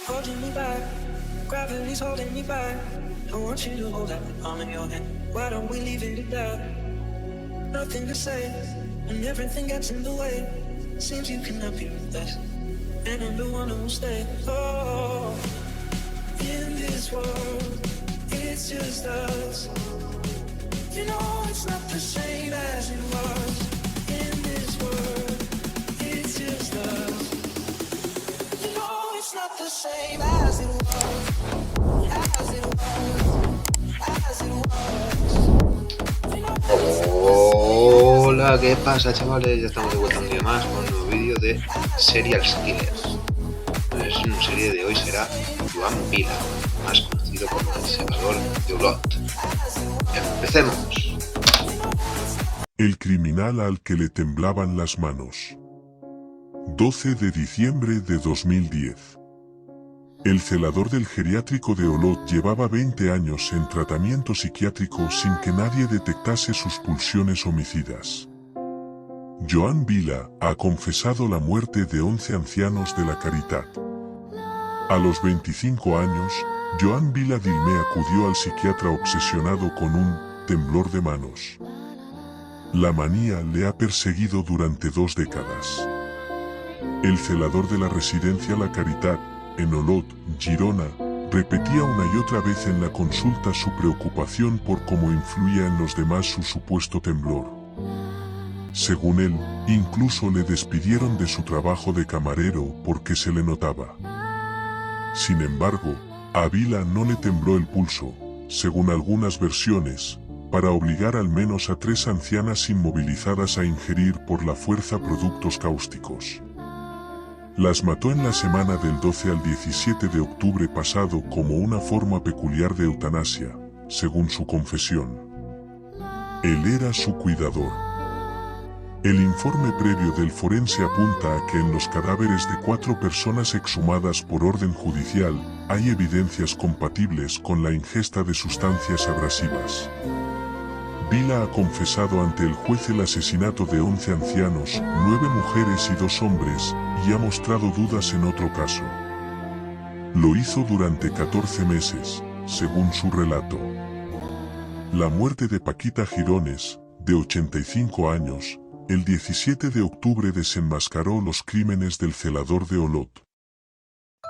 holding me back. Gravity's holding me back. I want you to hold that palm in your hand. Why don't we leave it at that? Nothing to say, and everything gets in the way. Seems you cannot be with us, and I'm the one who will stay. Oh, in this world, it's just us. You know it's not the same as it was. In this world, it's just us. You know it's not the same as it was. As it was. As it was. You know it's not the same. Hola, ¿qué pasa, chavales? Ya estamos de vuelta un día más con un nuevo vídeo de Serial Killers. La serie de hoy será Joan Vila, más conocido como el Segador de Olot. ¡Empecemos! El criminal al que le temblaban las manos. 12 de diciembre de 2010. El celador del geriátrico de Olot llevaba 20 años en tratamiento psiquiátrico sin que nadie detectase sus pulsiones homicidas. Joan Vila ha confesado la muerte de 11 ancianos de la Caritat. A los 25 años, Joan Vila Dilmé acudió al psiquiatra obsesionado con un temblor de manos. La manía le ha perseguido durante 2 décadas. El celador de la residencia La Caritat, en Olot, Girona, repetía una y otra vez en la consulta su preocupación por cómo influía en los demás su supuesto temblor. Según él, incluso le despidieron de su trabajo de camarero porque se le notaba. Sin embargo, a Vila no le tembló el pulso, según algunas versiones, para obligar al menos a 3 ancianas inmovilizadas a ingerir por la fuerza productos cáusticos. Las mató en la semana del 12 al 17 de octubre pasado como una forma peculiar de eutanasia, según su confesión. Él era su cuidador. El informe previo del forense apunta a que en los cadáveres de 4 personas exhumadas por orden judicial hay evidencias compatibles con la ingesta de sustancias abrasivas. Vila ha confesado ante el juez el asesinato de 11 ancianos, 9 mujeres y 2 hombres, y ha mostrado dudas en otro caso. Lo hizo durante 14 meses, según su relato. La muerte de Paquita Girones, de 85 años, el 17 de octubre desenmascaró los crímenes del celador de Olot.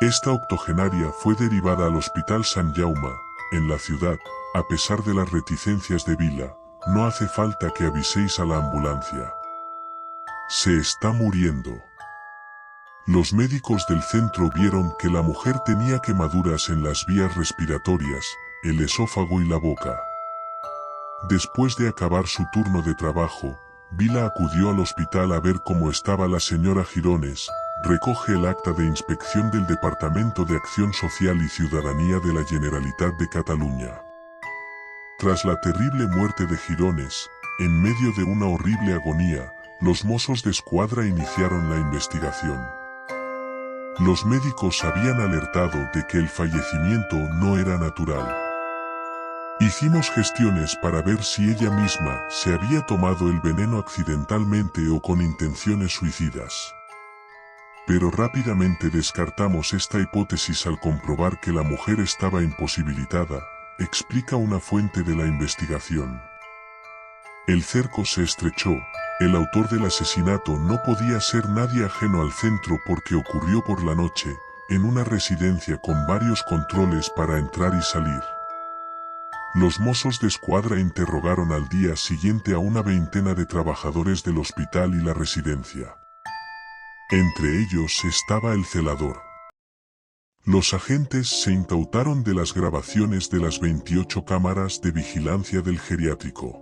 Esta octogenaria fue derivada al Hospital Sant Jaume, en la ciudad, a pesar de las reticencias de Vila. No hace falta que aviséis a la ambulancia. Se está muriendo. Los médicos del centro vieron que la mujer tenía quemaduras en las vías respiratorias, el esófago y la boca. Después de acabar su turno de trabajo, Vila acudió al hospital a ver cómo estaba la señora Girones. Recoge el acta de inspección del Departamento de Acción Social y Ciudadanía de la Generalitat de Cataluña. Tras la terrible muerte de Girones, en medio de una horrible agonía, los Mossos d'Esquadra iniciaron la investigación. Los médicos habían alertado de que el fallecimiento no era natural. Hicimos gestiones para ver si ella misma se había tomado el veneno accidentalmente o con intenciones suicidas. Pero rápidamente descartamos esta hipótesis al comprobar que la mujer estaba imposibilitada, explica una fuente de la investigación. El cerco se estrechó. El autor del asesinato no podía ser nadie ajeno al centro porque ocurrió por la noche, en una residencia con varios controles para entrar y salir. Los Mossos d'Esquadra interrogaron al día siguiente a una veintena de trabajadores del hospital y la residencia. Entre ellos estaba el celador. Los agentes se incautaron de las grabaciones de las 28 cámaras de vigilancia del geriátrico.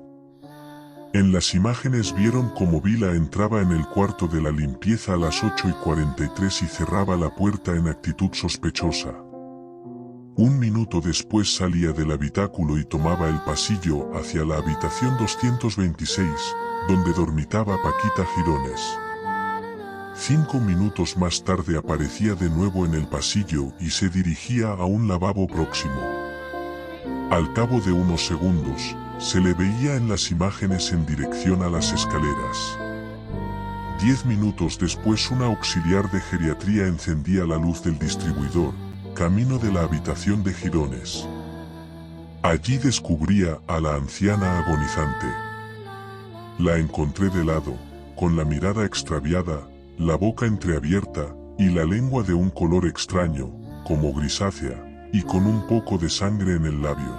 En las imágenes vieron cómo Vila entraba en el cuarto de la limpieza a las 8:43 y cerraba la puerta en actitud sospechosa. Un minuto después salía del habitáculo y tomaba el pasillo hacia la habitación 226, donde dormitaba Paquita Girones. 5 minutos más tarde aparecía de nuevo en el pasillo y se dirigía a un lavabo próximo. Al cabo de unos segundos, se le veía en las imágenes en dirección a las escaleras. 10 minutos después un auxiliar de geriatría encendía la luz del distribuidor, camino de la habitación de Girones. Allí descubría a la anciana agonizante. La encontré de lado, con la mirada extraviada, la boca entreabierta y la lengua de un color extraño, como grisácea, y con un poco de sangre en el labio.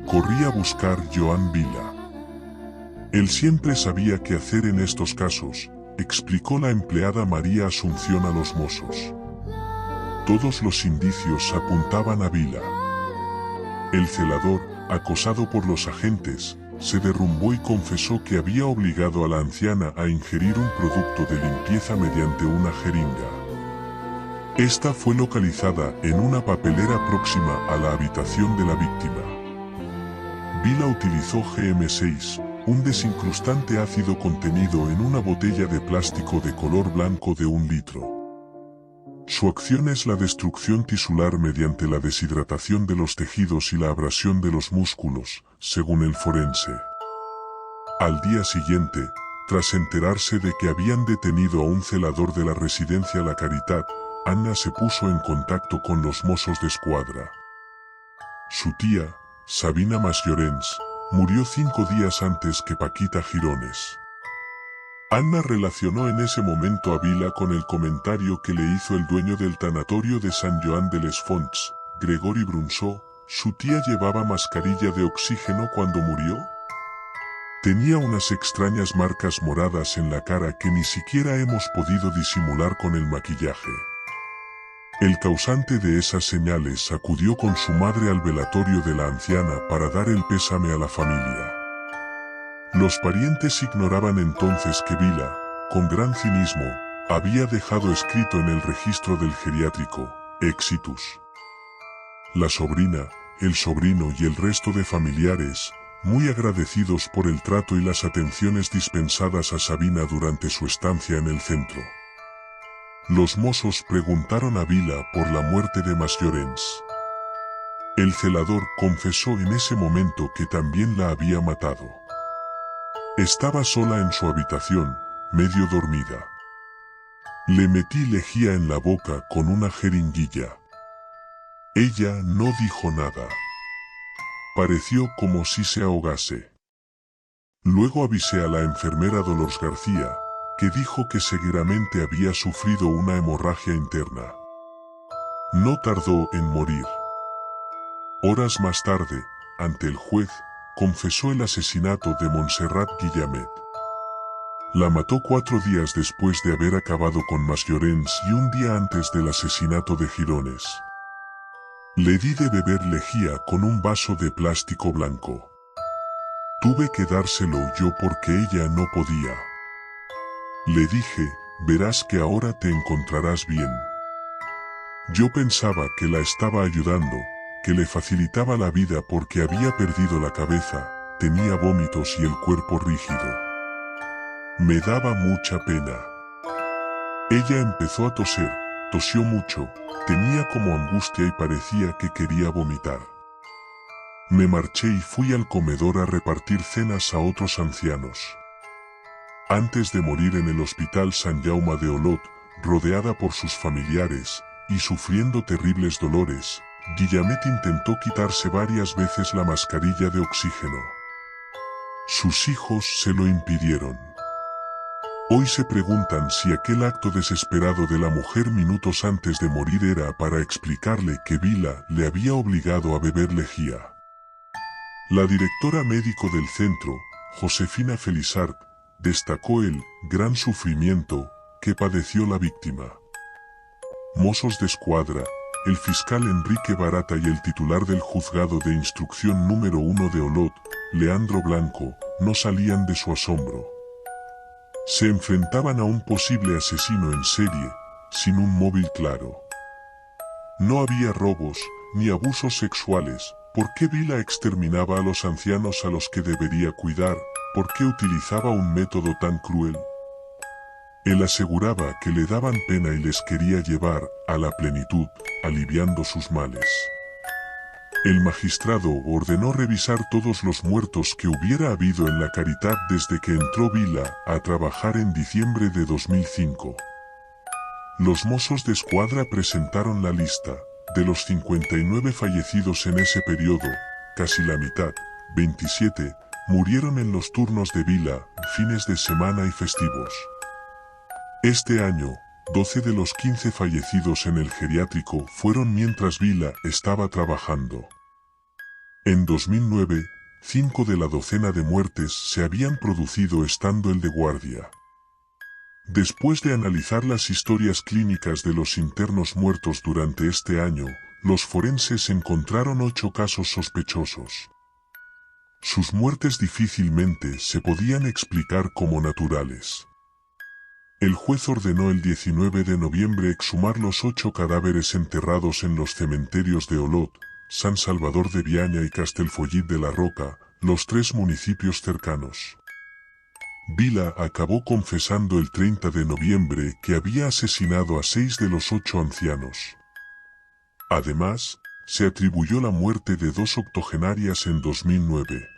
Corrí a buscar Joan Vila. Él siempre sabía qué hacer en estos casos, explicó la empleada María Asunción a los mozos. Todos los indicios apuntaban a Vila. El celador, acosado por los agentes, se derrumbó y confesó que había obligado a la anciana a ingerir un producto de limpieza mediante una jeringa. Esta fue localizada en una papelera próxima a la habitación de la víctima. Vila utilizó GM6, un desincrustante ácido contenido en una botella de plástico de color blanco de 1 litro. Su acción es la destrucción tisular mediante la deshidratación de los tejidos y la abrasión de los músculos, según el forense. Al día siguiente, tras enterarse de que habían detenido a un celador de la residencia La Caritat, Anna se puso en contacto con los mozos de escuadra. Su tía, Sabina Masllorens, murió 5 días antes que Paquita Girones. Anna relacionó en ese momento a Vila con el comentario que le hizo el dueño del tanatorio de Sant Joan de les Fonts, Gregori Brunsó: ¿su tía llevaba mascarilla de oxígeno cuando murió? Tenía unas extrañas marcas moradas en la cara que ni siquiera hemos podido disimular con el maquillaje. El causante de esas señales acudió con su madre al velatorio de la anciana para dar el pésame a la familia. Los parientes ignoraban entonces que Vila, con gran cinismo, había dejado escrito en el registro del geriátrico, Exitus. La sobrina, el sobrino y el resto de familiares, muy agradecidos por el trato y las atenciones dispensadas a Sabina durante su estancia en el centro. Los mozos preguntaron a Vila por la muerte de Masllorens. El celador confesó en ese momento que también la había matado. Estaba sola en su habitación, medio dormida. Le metí lejía en la boca con una jeringuilla. Ella no dijo nada. Pareció como si se ahogase. Luego avisé a la enfermera Dolors García, que dijo que seguramente había sufrido una hemorragia interna. No tardó en morir. Horas más tarde, ante el juez, confesó el asesinato de Montserrat Guillamet. La mató 4 días después de haber acabado con Masllorens y un día antes del asesinato de Girones. Le di de beber lejía con un vaso de plástico blanco. Tuve que dárselo yo porque ella no podía. Le dije, verás que ahora te encontrarás bien. Yo pensaba que la estaba ayudando, que le facilitaba la vida porque había perdido la cabeza, tenía vómitos y el cuerpo rígido. Me daba mucha pena. Ella empezó a toser, tosió mucho, tenía como angustia y parecía que quería vomitar. Me marché y fui al comedor a repartir cenas a otros ancianos. Antes de morir en el hospital Sant Jaume de Olot, rodeada por sus familiares, y sufriendo terribles dolores, Guillamet intentó quitarse varias veces la mascarilla de oxígeno. Sus hijos se lo impidieron. Hoy se preguntan si aquel acto desesperado de la mujer minutos antes de morir era para explicarle que Vila le había obligado a beber lejía. La directora médico del centro, Josefina Felizart, destacó el gran sufrimiento que padeció la víctima. Mozos de escuadra, el fiscal Enrique Barata y el titular del juzgado de instrucción número 1 de Olot, Leandro Blanco, no salían de su asombro. Se enfrentaban a un posible asesino en serie, sin un móvil claro. No había robos, ni abusos sexuales. ¿Por qué Vila exterminaba a los ancianos a los que debería cuidar? ¿Por qué utilizaba un método tan cruel? Él aseguraba que le daban pena y les quería llevar a la plenitud, aliviando sus males. El magistrado ordenó revisar todos los muertos que hubiera habido en La Caritat desde que entró Vila a trabajar en diciembre de 2005. Los mozos de escuadra presentaron la lista, De los 59 fallecidos en ese periodo, casi la mitad, 27, murieron en los turnos de Vila, fines de semana y festivos. Este año, 12 de los 15 fallecidos en el geriátrico fueron mientras Vila estaba trabajando. En 2009, 5 de la docena de muertes se habían producido estando él de guardia. Después de analizar las historias clínicas de los internos muertos durante este año, los forenses encontraron 8 casos sospechosos. Sus muertes difícilmente se podían explicar como naturales. El juez ordenó el 19 de noviembre exhumar los 8 cadáveres enterrados en los cementerios de Olot, San Salvador de Bianya y Castellfollit de la Roca, los 3 municipios cercanos. Vila acabó confesando el 30 de noviembre que había asesinado a 6 de los 8 ancianos. Además, se atribuyó la muerte de 2 octogenarias en 2009.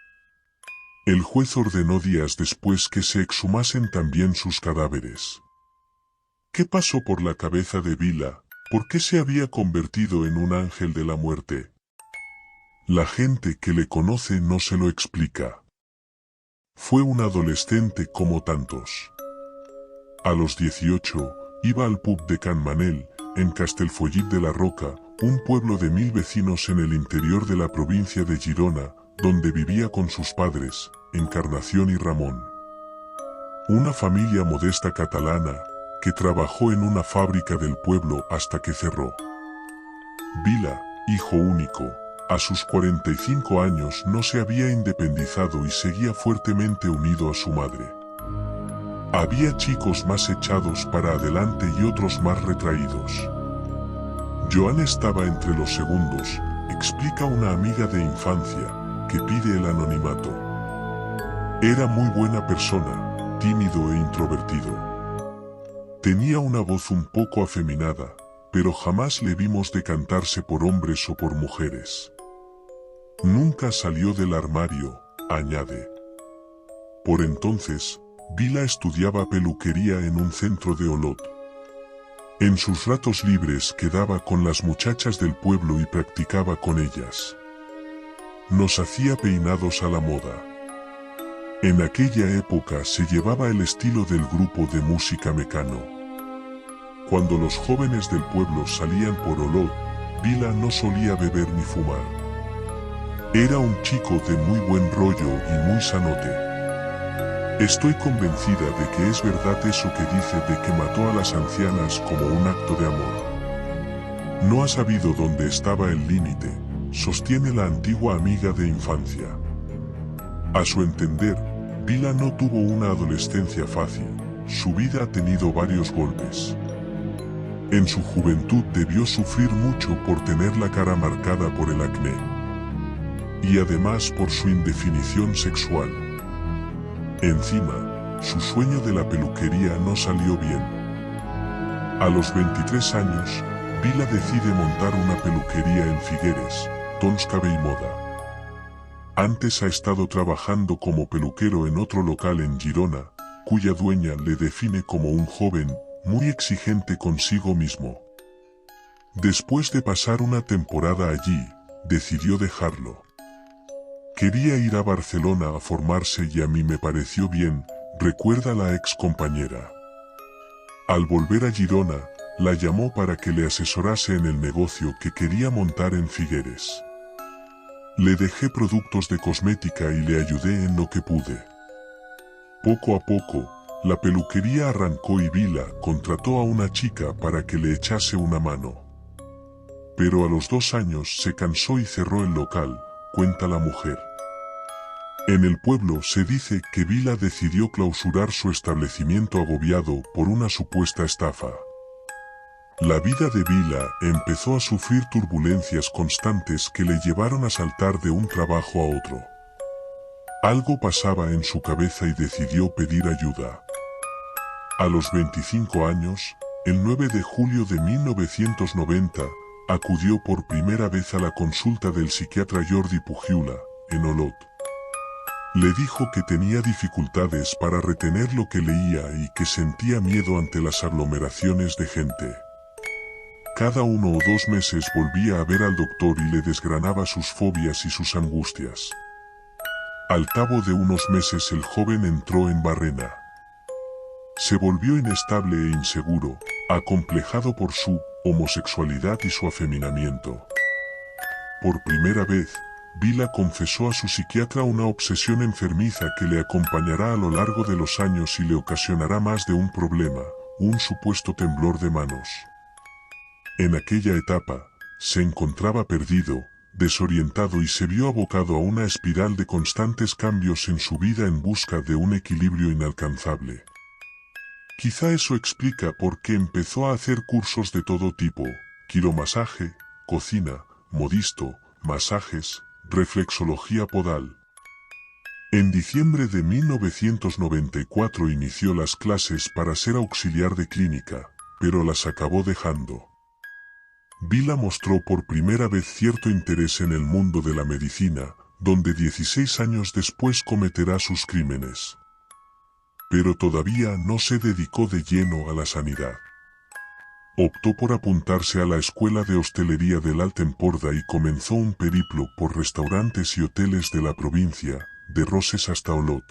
El juez ordenó días después que se exhumasen también sus cadáveres. ¿Qué pasó por la cabeza de Vila? ¿Por qué se había convertido en un ángel de la muerte? La gente que le conoce no se lo explica. Fue un adolescente como tantos. A los 18, iba al pub de Can Manel, en Castellfollit de la Roca, un pueblo de 1000 vecinos en el interior de la provincia de Girona, donde vivía con sus padres, Encarnación y Ramón. Una familia modesta catalana, que trabajó en una fábrica del pueblo hasta que cerró. Vila, hijo único, a sus 45 años no se había independizado y seguía fuertemente unido a su madre. Había chicos más echados para adelante y otros más retraídos. Joan estaba entre los segundos, explica una amiga de infancia, que pide el anonimato. Era muy buena persona, tímido e introvertido. Tenía una voz un poco afeminada, pero jamás le vimos decantarse por hombres o por mujeres. Nunca salió del armario, añade. Por entonces, Vila estudiaba peluquería en un centro de Olot. En sus ratos libres quedaba con las muchachas del pueblo y practicaba con ellas. Nos hacía peinados a la moda. En aquella época se llevaba el estilo del grupo de música Mecano. Cuando los jóvenes del pueblo salían por Olot, Vila no solía beber ni fumar. Era un chico de muy buen rollo y muy sanote. Estoy convencida de que es verdad eso que dice de que mató a las ancianas como un acto de amor. No ha sabido dónde estaba el límite, sostiene la antigua amiga de infancia. A su entender, Vila no tuvo una adolescencia fácil, su vida ha tenido varios golpes. En su juventud debió sufrir mucho por tener la cara marcada por el acné. Y además por su indefinición sexual. Encima, su sueño de la peluquería no salió bien. A los 23 años, Vila decide montar una peluquería en Figueres, Tonscabe y Moda. Antes ha estado trabajando como peluquero en otro local en Girona, cuya dueña le define como un joven, muy exigente consigo mismo. Después de pasar una temporada allí, decidió dejarlo. Quería ir a Barcelona a formarse y a mí me pareció bien, recuerda la ex compañera. Al volver a Girona, la llamó para que le asesorase en el negocio que quería montar en Figueres. Le dejé productos de cosmética y le ayudé en lo que pude. Poco a poco, la peluquería arrancó y Vila contrató a una chica para que le echase una mano. Pero a los 2 años se cansó y cerró el local, cuenta la mujer. En el pueblo se dice que Vila decidió clausurar su establecimiento agobiado por una supuesta estafa. La vida de Vila empezó a sufrir turbulencias constantes que le llevaron a saltar de un trabajo a otro. Algo pasaba en su cabeza y decidió pedir ayuda. A los 25 años, el 9 de julio de 1990, acudió por primera vez a la consulta del psiquiatra Jordi Pujiula, en Olot. Le dijo que tenía dificultades para retener lo que leía y que sentía miedo ante las aglomeraciones de gente. Cada 1 o 2 meses volvía a ver al doctor y le desgranaba sus fobias y sus angustias. Al cabo de unos meses el joven entró en barrena. Se volvió inestable e inseguro, acomplejado por su homosexualidad y su afeminamiento. Por primera vez, Vila confesó a su psiquiatra una obsesión enfermiza que le acompañará a lo largo de los años y le ocasionará más de un problema, un supuesto temblor de manos. En aquella etapa, se encontraba perdido, desorientado y se vio abocado a una espiral de constantes cambios en su vida en busca de un equilibrio inalcanzable. Quizá eso explica por qué empezó a hacer cursos de todo tipo: quiromasaje, cocina, modisto, masajes, reflexología podal. En diciembre de 1994 inició las clases para ser auxiliar de clínica, pero las acabó dejando. Vila mostró por primera vez cierto interés en el mundo de la medicina, donde 16 años después cometerá sus crímenes. Pero todavía no se dedicó de lleno a la sanidad. Optó por apuntarse a la Escuela de Hostelería del Alt Empordà y comenzó un periplo por restaurantes y hoteles de la provincia, de Roses hasta Olot.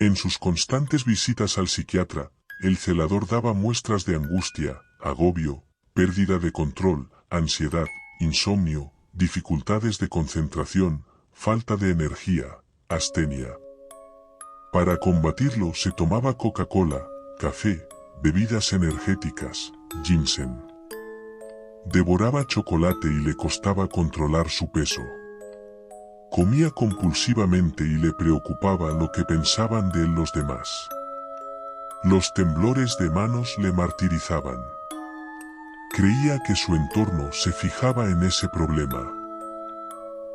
En sus constantes visitas al psiquiatra, el celador daba muestras de angustia, agobio, pérdida de control, ansiedad, insomnio, dificultades de concentración, falta de energía, astenia. Para combatirlo se tomaba Coca-Cola, café, bebidas energéticas, ginseng. Devoraba chocolate y le costaba controlar su peso. Comía compulsivamente y le preocupaba lo que pensaban de él los demás. Los temblores de manos le martirizaban. Creía que su entorno se fijaba en ese problema.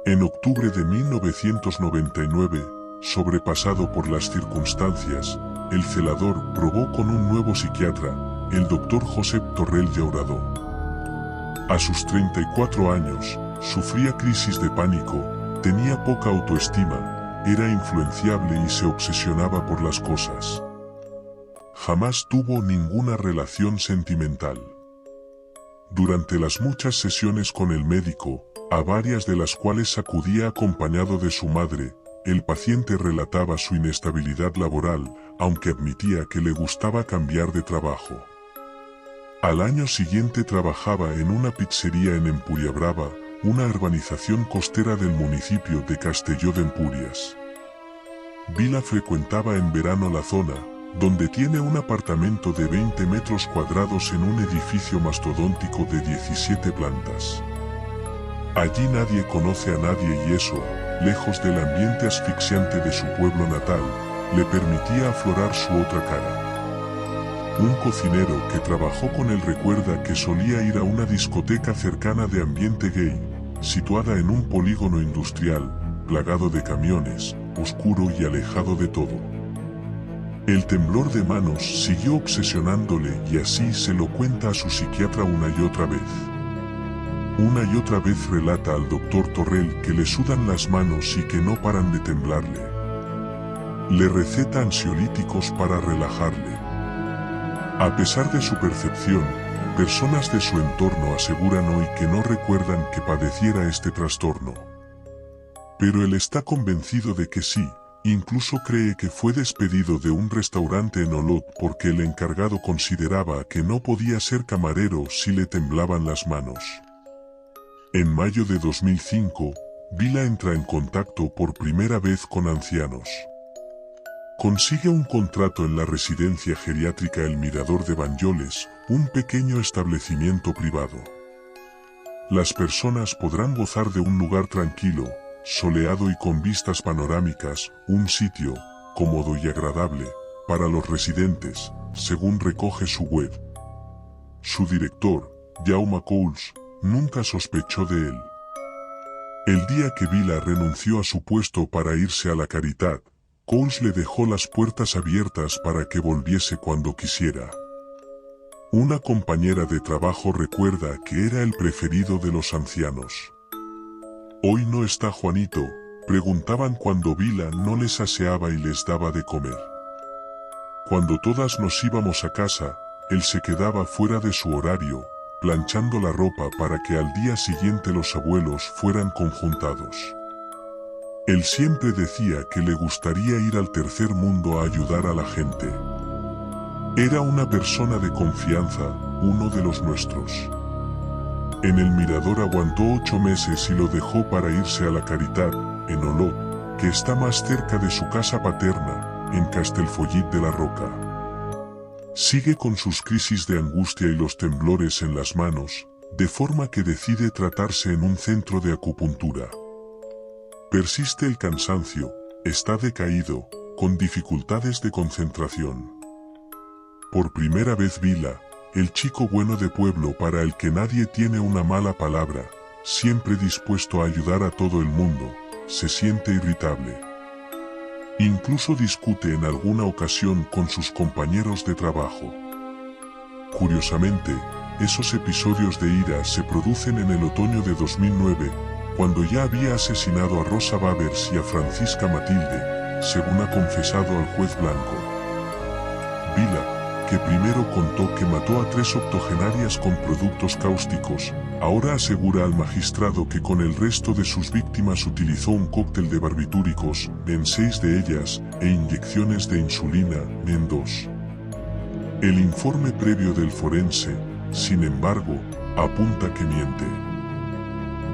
En octubre de 1999, sobrepasado por las circunstancias, el celador probó con un nuevo psiquiatra, el doctor Josep Torrell Llauradó. A sus 34 años, sufría crisis de pánico, tenía poca autoestima, era influenciable y se obsesionaba por las cosas. Jamás tuvo ninguna relación sentimental. Durante las muchas sesiones con el médico, a varias de las cuales acudía acompañado de su madre, el paciente relataba su inestabilidad laboral, aunque admitía que le gustaba cambiar de trabajo. Al año siguiente trabajaba en una pizzería en Empuriabrava, una urbanización costera del municipio de Castelló de Empúries. Vila frecuentaba en verano la zona, donde tiene un apartamento de 20 metros cuadrados en un edificio mastodóntico de 17 plantas. Allí nadie conoce a nadie y eso, lejos del ambiente asfixiante de su pueblo natal, le permitía aflorar su otra cara. Un cocinero que trabajó con él recuerda que solía ir a una discoteca cercana de ambiente gay, situada en un polígono industrial, plagado de camiones, oscuro y alejado de todo. El temblor de manos siguió obsesionándole y así se lo cuenta a su psiquiatra una y otra vez. Una y otra vez relata al doctor Torrell que le sudan las manos y que no paran de temblarle. Le receta ansiolíticos para relajarle. A pesar de su percepción, personas de su entorno aseguran hoy que no recuerdan que padeciera este trastorno. Pero él está convencido de que sí. Incluso cree que fue despedido de un restaurante en Olot porque el encargado consideraba que no podía ser camarero si le temblaban las manos. En mayo de 2005, Vila entra en contacto por primera vez con ancianos. Consigue un contrato en la residencia geriátrica El Mirador de Banyoles, un pequeño establecimiento privado. Las personas podrán gozar de un lugar tranquilo, soleado y con vistas panorámicas, un sitio cómodo y agradable para los residentes, según recoge su web. Su director, Jaume Cols, nunca sospechó de él. El día que Vila renunció a su puesto para irse a la Caritat, Cols le dejó las puertas abiertas para que volviese cuando quisiera. Una compañera de trabajo recuerda que era el preferido de los ancianos. «Hoy no está Juanito», preguntaban cuando Vila no les aseaba y les daba de comer. Cuando todas nos íbamos a casa, él se quedaba fuera de su horario, planchando la ropa para que al día siguiente los abuelos fueran conjuntados. Él siempre decía que le gustaría ir al tercer mundo a ayudar a la gente. Era una persona de confianza, uno de los nuestros. En el Mirador aguantó 8 meses y lo dejó para irse a la Caritat, en Olot, que está más cerca de su casa paterna, en Castellfollit de la Roca. Sigue con sus crisis de angustia y los temblores en las manos, de forma que decide tratarse en un centro de acupuntura. Persiste el cansancio, está decaído, con dificultades de concentración. Por primera vez Vila, el chico bueno de pueblo para el que nadie tiene una mala palabra, siempre dispuesto a ayudar a todo el mundo, se siente irritable. Incluso discute en alguna ocasión con sus compañeros de trabajo. Curiosamente, esos episodios de ira se producen en el otoño de 2009, cuando ya había asesinado a Rosa Bavers y a Francisca Matilde, según ha confesado al juez Blanco. Vila, que primero contó que mató a 3 octogenarias con productos cáusticos, ahora asegura al magistrado que con el resto de sus víctimas utilizó un cóctel de barbitúricos, en 6 de ellas, e inyecciones de insulina, en 2. El informe previo del forense, sin embargo, apunta que miente.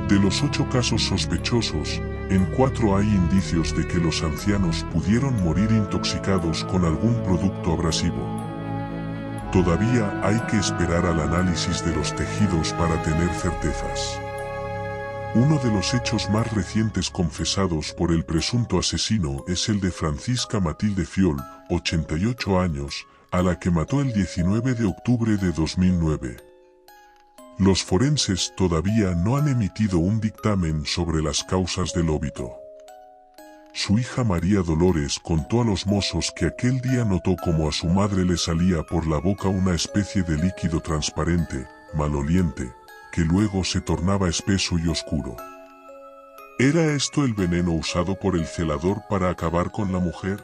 De los 8 casos sospechosos, en 4 hay indicios de que los ancianos pudieron morir intoxicados con algún producto abrasivo. Todavía hay que esperar al análisis de los tejidos para tener certezas. Uno de los hechos más recientes confesados por el presunto asesino es el de Francisca Matilde Fiol, 88 años, a la que mató el 19 de octubre de 2009. Los forenses todavía no han emitido un dictamen sobre las causas del óbito. Su hija María Dolores contó a los mozos que aquel día notó como a su madre le salía por la boca una especie de líquido transparente, maloliente, que luego se tornaba espeso y oscuro. ¿Era esto el veneno usado por el celador para acabar con la mujer?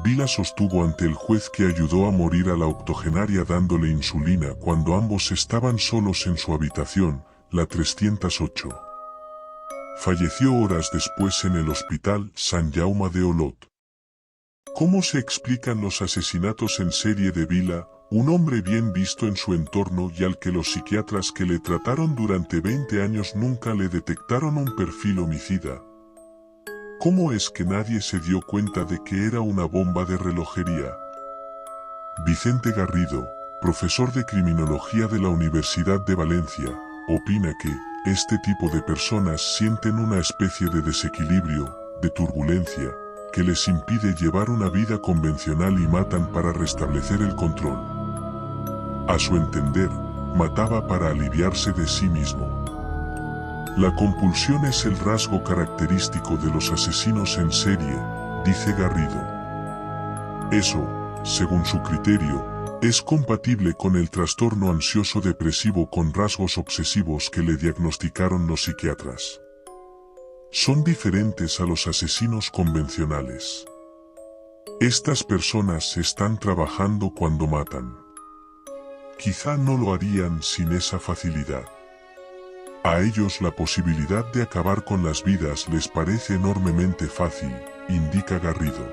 Vila sostuvo ante el juez que ayudó a morir a la octogenaria dándole insulina cuando ambos estaban solos en su habitación, la 308. Falleció horas después en el Hospital Sant Jaume de Olot. ¿Cómo se explican los asesinatos en serie de Vila, un hombre bien visto en su entorno y al que los psiquiatras que le trataron durante 20 años nunca le detectaron un perfil homicida? ¿Cómo es que nadie se dio cuenta de que era una bomba de relojería? Vicente Garrido, profesor de criminología de la Universidad de Valencia, opina que este tipo de personas sienten una especie de desequilibrio, de turbulencia, que les impide llevar una vida convencional y matan para restablecer el control. A su entender, mataba para aliviarse de sí mismo. La compulsión es el rasgo característico de los asesinos en serie, dice Garrido. Eso, según su criterio, es compatible con el trastorno ansioso depresivo con rasgos obsesivos que le diagnosticaron los psiquiatras. Son diferentes a los asesinos convencionales. Estas personas están trabajando cuando matan. Quizá no lo harían sin esa facilidad. A ellos la posibilidad de acabar con las vidas les parece enormemente fácil, indica Garrido.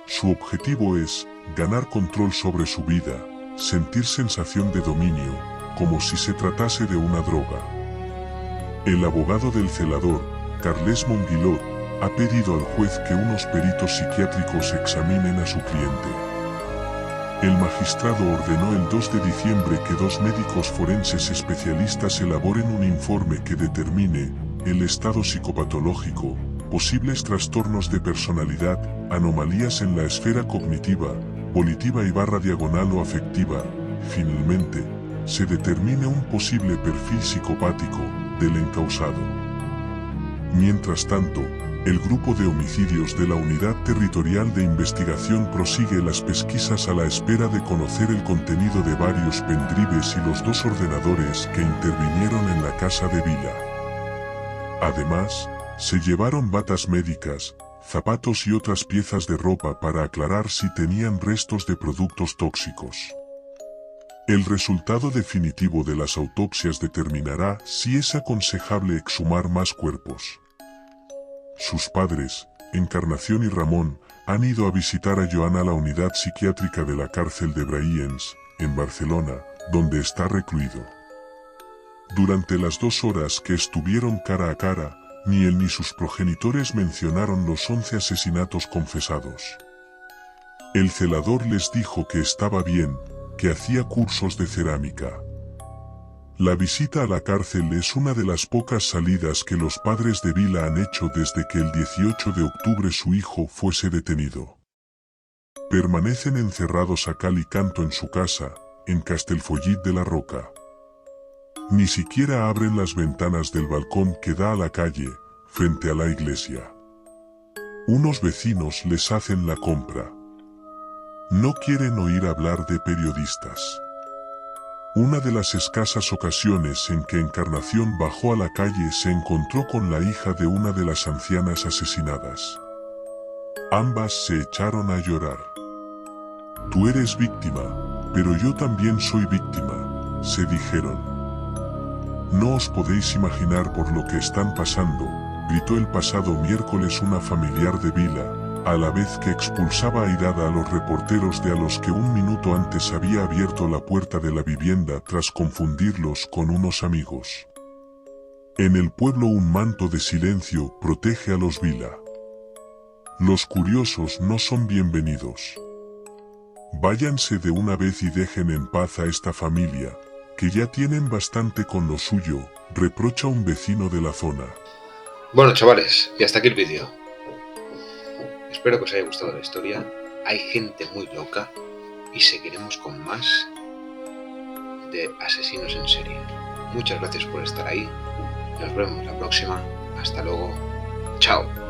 Su objetivo es ganar control sobre su vida, sentir sensación de dominio, como si se tratase de una droga. El abogado del celador, Carles Monguilot, ha pedido al juez que unos peritos psiquiátricos examinen a su cliente. El magistrado ordenó el 2 de diciembre que 2 médicos forenses especialistas elaboren un informe que determine el estado psicopatológico, posibles trastornos de personalidad, anomalías en la esfera cognitiva, volitiva y /diagonal o afectiva. Finalmente, se determine un posible perfil psicopático del encausado. Mientras tanto, el grupo de homicidios de la Unidad Territorial de Investigación prosigue las pesquisas a la espera de conocer el contenido de varios pendrives y los 2 ordenadores que intervinieron en la casa de Vila. Además, se llevaron batas médicas, zapatos y otras piezas de ropa para aclarar si tenían restos de productos tóxicos. El resultado definitivo de las autopsias determinará si es aconsejable exhumar más cuerpos. Sus padres, Encarnación y Ramón, han ido a visitar a Joan a la unidad psiquiátrica de la cárcel de Braiens, en Barcelona, donde está recluido. Durante las 2 horas que estuvieron cara a cara, ni él ni sus progenitores mencionaron los 11 asesinatos confesados. El celador les dijo que estaba bien, que hacía cursos de cerámica. La visita a la cárcel es una de las pocas salidas que los padres de Vila han hecho desde que el 18 de octubre su hijo fuese detenido. Permanecen encerrados a cal y canto en su casa, en Castellfollit de la Roca. Ni siquiera abren las ventanas del balcón que da a la calle, frente a la iglesia. Unos vecinos les hacen la compra. No quieren oír hablar de periodistas. Una de las escasas ocasiones en que Encarnación bajó a la calle se encontró con la hija de una de las ancianas asesinadas. Ambas se echaron a llorar. Tú eres víctima, pero yo también soy víctima, se dijeron. No os podéis imaginar por lo que están pasando, gritó el pasado miércoles una familiar de Vila, a la vez que expulsaba airada a los reporteros de a los que un minuto antes había abierto la puerta de la vivienda tras confundirlos con unos amigos. En el pueblo un manto de silencio protege a los Vila. Los curiosos no son bienvenidos. Váyanse de una vez y dejen en paz a esta familia, que ya tienen bastante con lo suyo, reprocha un vecino de la zona. Bueno, chavales, y hasta aquí el vídeo. Espero que os haya gustado la historia. Hay gente muy loca y seguiremos con más de asesinos en serie. Muchas gracias por estar ahí. Nos vemos la próxima. Hasta luego. Chao.